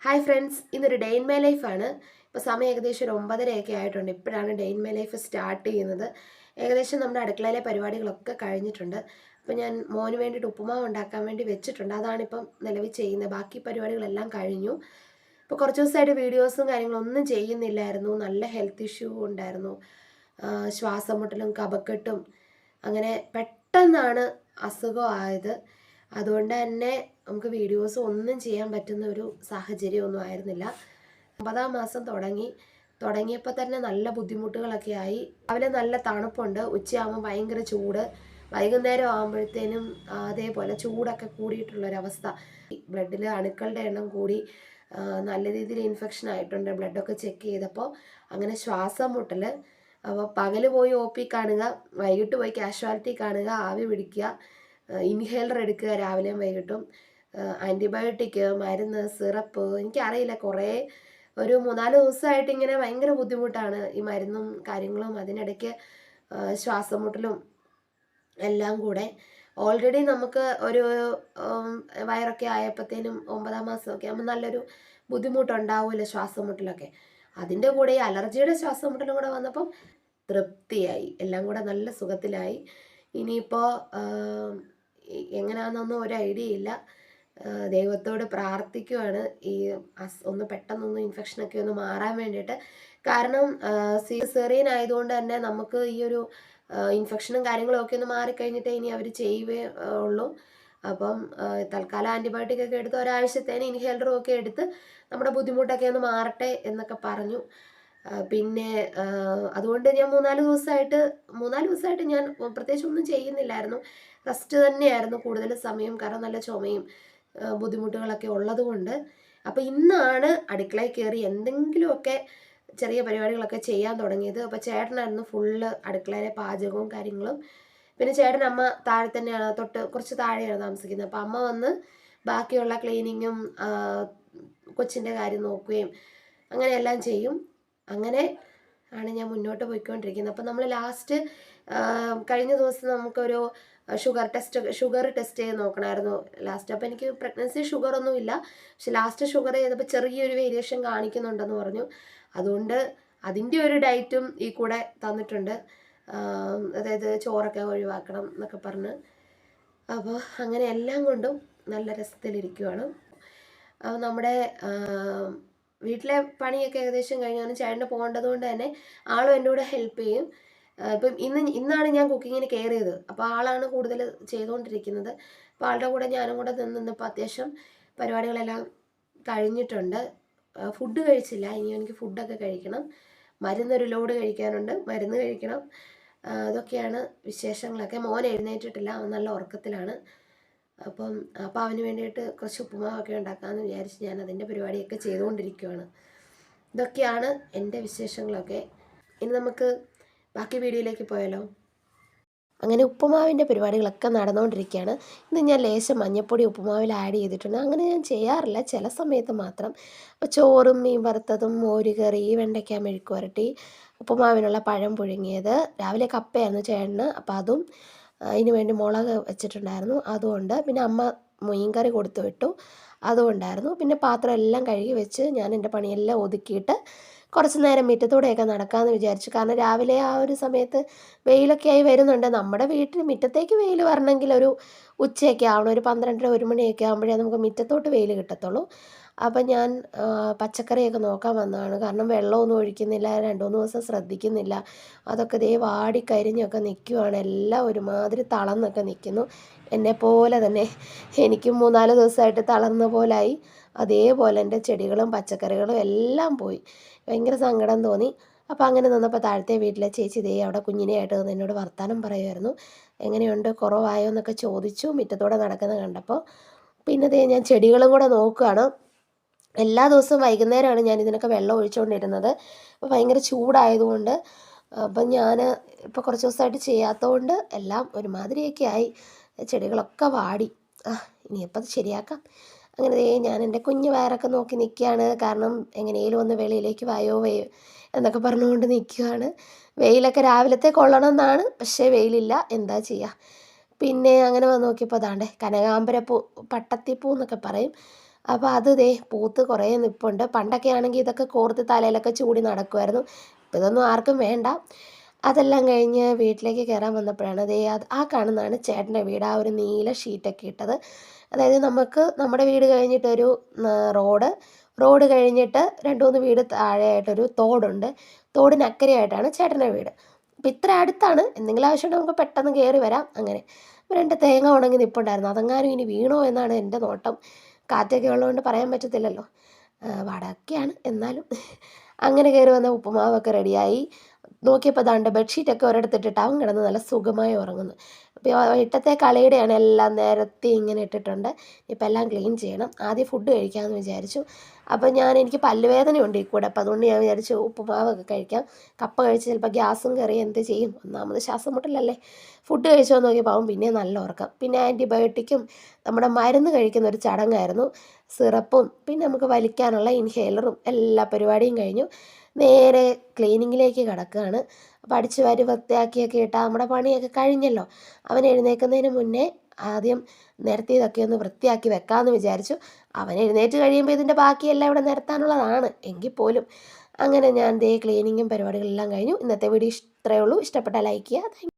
Hi friends, ഇന്നൊരു day in my ലൈഫാണ്. ഇപ്പോൾ സമയം ഏകദേശം ഒരു 9:30 ആയിട്ടുണ്ട്. ഇപ്പോഴാണ് day in my life start ചെയ്യുന്നത്. ഏകദേശം നമ്മുടെ അടുക്കളയിലെ പരിപാടികളൊക്കെ കഴിഞ്ഞിട്ടുണ്ട്. അപ്പോൾ ഞാൻ മോന് വേണ്ടിയിട്ട് ഉപ്പുമാവ് ഉണ്ടാക്കാൻ വേണ്ടി വെച്ചിട്ടുണ്ട്. അതാണിപ്പം നിലവിൽ ചെയ്യുന്നത്. ബാക്കി പരിപാടികളെല്ലാം കഴിഞ്ഞു. ഇപ്പോൾ കുറച്ച് ദിവസമായിട്ട് വീഡിയോസും കാര്യങ്ങളൊന്നും ചെയ്യുന്നില്ലായിരുന്നു. നല്ല ഹെൽത്ത് ഇഷ്യൂ ഉണ്ടായിരുന്നു. ശ്വാസം മുട്ടലും കഫക്കെട്ടും അങ്ങനെ പെട്ടെന്നാണ് അസുഖമായത്. അതുകൊണ്ട് തന്നെ നമുക്ക് വീഡിയോസ് ഒന്നും ചെയ്യാൻ പറ്റുന്ന ഒരു സാഹചര്യമൊന്നും ആയിരുന്നില്ല. 9-ാം മാസം തുടങ്ങിയപ്പോൾ തന്നെ നല്ല ബുദ്ധിമുട്ടുകളൊക്കെ ആയി. രാവിലെ നല്ല തണുപ്പുണ്ട്, ഉച്ചയാകുമ്പോൾ ഭയങ്കര ചൂട്, വൈകുന്നേരം ആകുമ്പോഴത്തേനും അതേപോലെ ചൂടൊക്കെ കൂടിയിട്ടുള്ളൊരവസ്ഥ. ബ്ലഡിൽ അണുക്കളുടെ എണ്ണം കൂടി, നല്ല രീതിയിൽ ഇൻഫെക്ഷൻ ആയിട്ടുണ്ട്. ബ്ലഡൊക്കെ ചെക്ക് ചെയ്തപ്പോൾ അങ്ങനെ ശ്വാസം മുട്ടൽ. അപ്പോൾ പകല് പോയി ഒ പി കാണുക, വൈകിട്ട് പോയി കാഷ്വാലിറ്റി കാണുക, ആവി പിടിക്കുക, ഇൻഹേലർ എടുക്കുക രാവിലെയും വൈകിട്ടും, ആൻറ്റിബയോട്ടിക്, മരുന്ന്, സിറപ്പ്, എനിക്കറിയില്ല, കുറേ ഒരു 3-4 ദിവസമായിട്ട് ഇങ്ങനെ ഭയങ്കര ബുദ്ധിമുട്ടാണ് ഈ മരുന്നും കാര്യങ്ങളും. അതിനിടയ്ക്ക് ശ്വാസം മുട്ടലും എല്ലാം കൂടെ. ഓൾറെഡി നമുക്ക് ഒരു വയറൊക്കെ ആയപ്പോഴത്തേനും 9-ാം മാസമൊക്കെ ആകുമ്പോൾ നല്ലൊരു ബുദ്ധിമുട്ടുണ്ടാവുമല്ലോ ശ്വാസം മുട്ടലൊക്കെ. അതിൻ്റെ കൂടെ ഈ അലർജിയുടെ ശ്വാസം മുട്ടലും കൂടെ വന്നപ്പം തൃപ്തിയായി, എല്ലാം കൂടെ നല്ല സുഖത്തിലായി. ഇനിയിപ്പോൾ എങ്ങനെയാണെന്നൊന്നും ഒരു ഐഡിയ ഇല്ല. ദൈവത്തോട് പ്രാർത്ഥിക്കുവാണ് ഈ ഒന്ന് പെട്ടെന്നൊന്ന് ഇൻഫെക്ഷനൊക്കെ ഒന്ന് മാറാൻ വേണ്ടിയിട്ട്. കാരണം സിസേറിയൻ ആയതുകൊണ്ട് തന്നെ നമുക്ക് ഈ ഒരു ഇൻഫെക്ഷനും കാര്യങ്ങളും ഒക്കെ ഒന്ന് മാറിക്കഴിഞ്ഞിട്ടേ ഇനി അവർ ചെയ്യുവേ ഉള്ളൂ. അപ്പം തൽക്കാലം ആൻറ്റിബയോട്ടിക് ഒക്കെ എടുത്ത് ഒരാഴ്ചത്തേന് ഇൻഹേലറും ഒക്കെ എടുത്ത് നമ്മുടെ ബുദ്ധിമുട്ടൊക്കെ ഒന്ന് മാറട്ടെ എന്നൊക്കെ പറഞ്ഞു. പിന്നെ അതുകൊണ്ട് ഞാൻ 3-4 ദിവസമായിട്ട് ഞാൻ പ്രത്യേകിച്ച് ഒന്നും ചെയ്യുന്നില്ലായിരുന്നു. റെസ്റ്റ് തന്നെയായിരുന്നു കൂടുതൽ സമയം. കാരണം നല്ല ചുമയും ബുദ്ധിമുട്ടുകളൊക്കെ ഉള്ളത് കൊണ്ട്. അപ്പോൾ ഇന്നാണ് അടുക്കളയിൽ കയറി എന്തെങ്കിലുമൊക്കെ ചെറിയ പരിപാടികളൊക്കെ ചെയ്യാൻ തുടങ്ങിയത്. അപ്പോൾ ചേട്ടനായിരുന്നു ഫുള്ള് അടുക്കളയിലെ പാചകവും കാര്യങ്ങളും. പിന്നെ ചേട്ടൻ അമ്മ താഴെ തന്നെയാണ്, കുറച്ച് താഴെയാണ് താമസിക്കുന്നത്. അപ്പോൾ അമ്മ വന്ന് ബാക്കിയുള്ള ക്ലീനിങ്ങും കൊച്ചിൻ്റെ കാര്യം നോക്കുകയും അങ്ങനെയെല്ലാം ചെയ്യും. അങ്ങനെ ആണ് ഞാൻ മുന്നോട്ട് പോയിക്കൊണ്ടിരിക്കുന്നത്. അപ്പം നമ്മൾ ലാസ്റ്റ് കഴിഞ്ഞ ദിവസം നമുക്കൊരു ഷുഗർ ടെസ്റ്റ് ചെയ്ത് നോക്കണമായിരുന്നു ലാസ്റ്റ്. അപ്പോൾ എനിക്ക് പ്രഗ്നൻസി ഷുഗറൊന്നും ഇല്ല, പക്ഷെ ലാസ്റ്റ് ഷുഗർ ചെയ്തപ്പോൾ ചെറിയൊരു വേരിയേഷൻ കാണിക്കുന്നുണ്ടെന്ന് പറഞ്ഞു. അതുകൊണ്ട് അതിൻ്റെ ഒരു ഡയറ്റും ഈ കൂടെ തന്നിട്ടുണ്ട്. അതായത് ചോറൊക്കെ ഒഴിവാക്കണം എന്നൊക്കെ പറഞ്ഞ്. അപ്പോൾ അങ്ങനെ എല്ലാം കൊണ്ടും നല്ല രസത്തിലിരിക്കുവാണ്. നമ്മുടെ വീട്ടിലെ പണിയൊക്കെ ഏകദേശം കഴിഞ്ഞാണ്. ചേട്ടന് പോകേണ്ടത് കൊണ്ട് തന്നെ ആളും എൻ്റെ കൂടെ ഹെൽപ്പ് ചെയ്യും. ഇപ്പം ഇന്നാണ് ഞാൻ കുക്കിങ്ങിന് കയറിയത്. അപ്പോൾ ആളാണ് കൂടുതൽ ചെയ്തുകൊണ്ടിരിക്കുന്നത്. അപ്പോൾ ആളുടെ കൂടെ ഞാനും കൂടെ നിന്നപ്പോൾ അത്യാവശ്യം പരിപാടികളെല്ലാം കഴിഞ്ഞിട്ടുണ്ട്. ഫുഡ് കഴിച്ചില്ല, ഇനി എനിക്ക് ഫുഡൊക്കെ കഴിക്കണം. മരുന്നൊരു ലോഡ് കഴിക്കാനുണ്ട്, മരുന്ന് കഴിക്കണം. അതൊക്കെയാണ് വിശേഷങ്ങളൊക്കെ. മോൻ എഴുന്നേറ്റിട്ടില്ല, അവൻ നല്ല ഉറക്കത്തിലാണ്. അപ്പോൾ അവന് വേണ്ടിയിട്ട് കുറച്ച് ഉപ്പുമാവൊക്കെ ഉണ്ടാക്കാമെന്ന് വിചാരിച്ച് ഞാൻ അതിൻ്റെ പരിപാടിയൊക്കെ ചെയ്തുകൊണ്ടിരിക്കുകയാണ്. ഇതൊക്കെയാണ് എൻ്റെ വിശേഷങ്ങളൊക്കെ. ഇനി നമുക്ക് ബാക്കി വീഡിയോയിലേക്ക് പോയാലോ. അങ്ങനെ ഉപ്പുമാവിൻ്റെ പരിപാടികളൊക്കെ നടന്നുകൊണ്ടിരിക്കുകയാണ്. ഇന്ന് ഞാൻ ലേശം മഞ്ഞൾപ്പൊടി ഉപ്പുമാവിൽ ആഡ് ചെയ്തിട്ടുണ്ട്. അങ്ങനെ ഞാൻ ചെയ്യാറില്ല, ചില സമയത്ത് മാത്രം. അപ്പോൾ ചോറും മീൻ വറുത്തതും മോരുകറി, വെണ്ടയ്ക്ക മെഴുക്ക് പുരട്ടി, ഉപ്പുമാവിനുള്ള പഴം പുഴുങ്ങിയത്, രാവിലെ കപ്പയായിരുന്നു ചേട്ടന്, അപ്പോൾ അതും അതിന് വേണ്ടി മുളക് വെച്ചിട്ടുണ്ടായിരുന്നു, അതുകൊണ്ട്. പിന്നെ അമ്മ മീൻകറി കൊടുത്തു വിട്ടു, അതുകൊണ്ടായിരുന്നു. പിന്നെ പാത്രം എല്ലാം കഴുകി വെച്ച് ഞാൻ എൻ്റെ പണിയെല്ലാം ഒതുക്കിയിട്ട് കുറച്ച് നേരം മുറ്റത്തൂടെയൊക്കെ നടക്കാമെന്ന് വിചാരിച്ചു. കാരണം രാവിലെ ആ ഒരു സമയത്ത് വെയിലൊക്കെ ആയി വരുന്നുണ്ട്. നമ്മുടെ വീട്ടിൽ മുറ്റത്തേക്ക് വെയിൽ വരണമെങ്കിൽ ഒരു ഉച്ചയൊക്കെ ആവണം, ഒരു 12-1 മണിയൊക്കെ ആകുമ്പോഴേ നമുക്ക് മുറ്റത്തോട്ട് വെയിൽ കിട്ടത്തുള്ളൂ. അപ്പം ഞാൻ പച്ചക്കറിയൊക്കെ നോക്കാൻ വന്നതാണ്. കാരണം വെള്ളമൊന്നും ഒഴിക്കുന്നില്ല, 2-3 ദിവസം ശ്രദ്ധിക്കുന്നില്ല. അതൊക്കെ ദേ വാടിക്കരിഞ്ഞൊക്കെ നിൽക്കുവാണ്, എല്ലാം ഒരുമാതിരി തളർന്നൊക്കെ നിൽക്കുന്നു. എന്നെപ്പോലെ തന്നെ എനിക്കും 3-4 ദിവസമായിട്ട് തളർന്ന പോലായി. അതേപോലെ എൻ്റെ ചെടികളും പച്ചക്കറികളും എല്ലാം പോയി. ഭയങ്കര സങ്കടം തോന്നി. അപ്പോൾ അങ്ങനെ നിന്നപ്പോൾ താഴത്തെ വീട്ടിലെ ചേച്ചി ദേ അവിടെ കുഞ്ഞിനെയായിട്ട് നിന്ന് എന്നോട് വർത്തമാനം പറയുമായിരുന്നു. എങ്ങനെയുണ്ട്, കുറവായോ എന്നൊക്കെ ചോദിച്ചു മുറ്റത്തൂടെ നടക്കുന്നത് കണ്ടപ്പോൾ. പിന്നെ ദേ ഞാൻ ചെടികളും കൂടെ നോക്കുകയാണ്. എല്ലാ ദിവസവും വൈകുന്നേരമാണ് ഞാൻ ഇതിനൊക്കെ വെള്ളം ഒഴിച്ചുകൊണ്ടിരുന്നത്. അപ്പോൾ ഭയങ്കര ചൂടായതുകൊണ്ട് അപ്പം ഞാൻ ഇപ്പോൾ കുറച്ച് ദിവസമായിട്ട് ചെയ്യാത്തതുകൊണ്ട് എല്ലാം ഒരുമാതിരിയൊക്കെ ആയി. ചെടികളൊക്കെ വാടി. ഇനിയിപ്പോൾ അത് ശരിയാക്കാം. അങ്ങനെ ഞാൻ എൻ്റെ കുഞ്ഞ് വയറൊക്കെ നോക്കി നിൽക്കുകയാണ്. കാരണം എങ്ങനെയും ഒന്ന് വെളിയിലേക്ക് വായോ എന്നൊക്കെ പറഞ്ഞുകൊണ്ട് നിൽക്കുകയാണ്. വെയിലൊക്കെ രാവിലത്തെ കൊള്ളണം എന്നാണ്, പക്ഷേ വെയിലില്ല, എന്താ ചെയ്യുക. പിന്നെ അങ്ങനെ വന്ന് നോക്കിയപ്പോൾ അതാണ്ട് കനകാമ്പരപ്പൂ, പട്ടത്തിപ്പൂ എന്നൊക്കെ പറയും, അപ്പോൾ അത് ദേ പൂത്ത് കുറേ നിൽപ്പുണ്ട്. പണ്ടൊക്കെ ആണെങ്കിൽ ഇതൊക്കെ കോർത്ത് തലയിലൊക്കെ ചൂടി നടക്കുമായിരുന്നു. ഇപ്പം ഇതൊന്നും ആർക്കും വേണ്ട. അതെല്ലാം കഴിഞ്ഞ് വീട്ടിലേക്ക് കയറാൻ വന്നപ്പോഴാണ് ദേ ആ കാണുന്നതാണ് ചേട്ടൻ്റെ വീട്. ആ ഒരു നീല ഷീറ്റൊക്കെ ഇട്ടത്. അതായത് നമുക്ക് നമ്മുടെ വീട് കഴിഞ്ഞിട്ടൊരു റോഡ്, റോഡ് കഴിഞ്ഞിട്ട് 2, 3 വീട് താഴെയായിട്ടൊരു തോടുണ്ട്. തോടിനക്കരെയായിട്ടാണ് ചേട്ടൻ്റെ വീട്. അപ്പം ഇത്ര അടുത്താണ്. എന്തെങ്കിലും ആവശ്യമുണ്ടെങ്കിൽ നമുക്ക് പെട്ടെന്ന് കയറി വരാം. അങ്ങനെ 2 തേങ്ങ ഉണങ്ങി നിൽപ്പുണ്ടായിരുന്നു. അതെങ്ങാനും ഇനി വീണോ എന്നാണ് എൻ്റെ നോട്ടം. കാറ്റൊക്കെ ഉള്ളതുകൊണ്ട് പറയാൻ പറ്റത്തില്ലല്ലോ. വാടകയൊക്കെയാണ് എന്നാലും. അങ്ങനെ കയറി വന്ന ഉപ്പുമാവൊക്കെ റെഡിയായി. നോക്കിയപ്പോൾ ദാണ്ട് ബെഡ്ഷീറ്റൊക്കെ ഒരിടത്തിട്ടിട്ട് അവൻ കിടന്ന് നല്ല സുഖമായി ഉറങ്ങുന്നു. അപ്പോൾ വൈകിട്ടത്തെ കളിയുടെയാണ് എല്ലാം നിരത്തി ഇങ്ങനെ ഇട്ടിട്ടുണ്ട്. ഇപ്പം എല്ലാം ക്ലീൻ ചെയ്യണം. ആദ്യം ഫുഡ് കഴിക്കാമെന്ന് വിചാരിച്ചു. അപ്പോൾ എനിക്ക് പല്ലുവേദനയുണ്ട് ഈ കൂടെ. അപ്പോൾ അതുകൊണ്ട് ഞാൻ വിചാരിച്ചു ഉപ്പുമാവൊക്കെ കഴിക്കാം. കപ്പ കഴിച്ച് ചിലപ്പോൾ ഗ്യാസും കയറി എന്ത് ചെയ്യും, ഒന്നാമത് ശ്വാസം മുട്ടലല്ലേ. ഫുഡ് കഴിച്ചോ നോക്കിയപ്പോൾ അവൻ പിന്നെ നല്ല ഉറക്കം. പിന്നെ ആൻറ്റിബയോട്ടിക്കും നമ്മുടെ മരുന്ന് കഴിക്കുന്ന ഒരു ചടങ്ങായിരുന്നു. സിറപ്പും പിന്നെ നമുക്ക് വലിക്കാനുള്ള ഇൻഹേലറും എല്ലാ പരിപാടിയും കഴിഞ്ഞു. നേരെ ക്ലീനിങ്ങിലേക്ക് കിടക്കുകയാണ്. അപ്പോൾ അടിച്ചു വാരി വൃത്തിയാക്കിയൊക്കെ ഇട്ടാൽ നമ്മുടെ പണിയൊക്കെ കഴിഞ്ഞല്ലോ. അവൻ എഴുന്നേൽക്കുന്നതിന് മുന്നേ ആദ്യം നിരത്തിയതൊക്കെ ഒന്ന് വൃത്തിയാക്കി വെക്കാമെന്ന് വിചാരിച്ചു. അവൻ എഴുന്നേറ്റ് കഴിയുമ്പോൾ ഇതിൻ്റെ ബാക്കിയെല്ലാം ഇവിടെ നിരത്താനുള്ളതാണ് എങ്കിൽ പോലും. അങ്ങനെ ഞാൻ ക്ലീനിങ്ങും പരിപാടികളെല്ലാം കഴിഞ്ഞു. ഇന്നത്തെ വീഡിയോ ഇത്രയേ ഉള്ളൂ. ഇഷ്ടപ്പെട്ടാൽ ലൈക്ക് ചെയ്യുക.